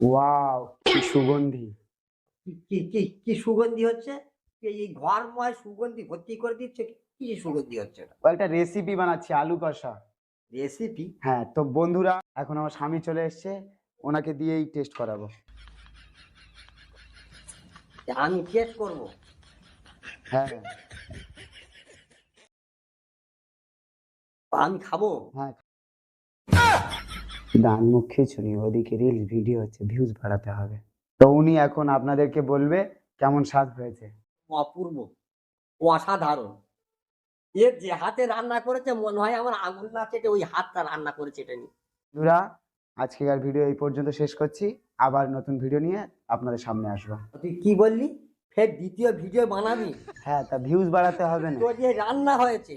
Wow, কি সুগন্ধি! কি সুগন্ধি হচ্ছে? এই ঘরময় সুগন্ধি ভর্তি করে দিচ্ছে। কি সুগন্ধি হচ্ছে এটা? ও একটা রেসিপি বানাচ্ছি, আলু কষা। রেসিপি? হ্যাঁ, তো বন্ধুরা এখন আমার স্বামী চলে এসছে, ওনাকে দিয়েই টেস্ট করাবো। আমি টেস্ট করব? হ্যাঁ, আমি খাবো? হ্যাঁ। দান মুখ খিচুড়ি, ওদিকে রিলস ভিডিও হচ্ছে, ভিউজ বাড়াতে হবে। তো উনি এখন আপনাদেরকে বলবে কেমন স্বাদ হয়েছে। অপূর্ব, অসাধারণ। এর যে হাতে রান্না করেছে মনে হয় আমার আঙুল না চেটে ওই হাতটা রান্না করেছে এটা নিয়ে। বন্ধুরা, আজকের ভিডিও এই পর্যন্ত শেষ করছি। আবার নতুন ভিডিও নিয়ে আপনাদের সামনে আসবো। তুই কি বললি? ফের দ্বিতীয় ভিডিও বানাবি? হ্যাঁ, তা ভিউজ বাড়াতে হবে না। তোর যে রান্না হয়েছে,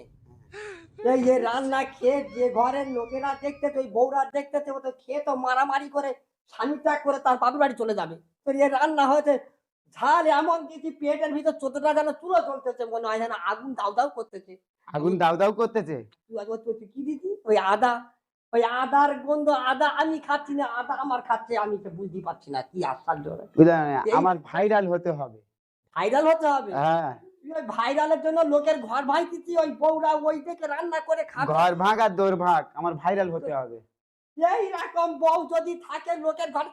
এই যে রান্না খেয়ে যে ঘরের লোকেরা দেখতেছে, ওই বউরা দেখতেছে, ও তো খেয়ে তো মারামারি করে স্বামী ত্যাগ করে তার বাপের বাড়ি চলে যাবে। তোর যে রান্না হয়েছে, ঝাল এমন কিছু পেটের ভিতর চোদ্দটা যেন চুলো চলতেছে, মনে হয় যেন আগুন দাউ দাউ করতেছে। আগুন দাউ দাউ করতেছে। তুই কি দিতি? ওই আদা, ওই আদার গন্ধ। আদা আমি খাচ্ছি না, আদা আমার খাচ্ছে, আমি তো বুঝতে পারছি না কি আশ্চর্য। বুঝলেন, এই আমার ভাইরাল হতে হবে। ভাইরাল হতে হবে? হ্যাঁ, তুই ওই ভাইরালের জন্য লোকের ঘর ভাঙতিছি, ওই বউরা ওই দেখে রান্না করে খাবে। ঘর ভাগ আর দৌড় ভাগ, আমার ভাইরাল হতে হবে। এই রকম বউ যদি থাকে লোকের ঘর,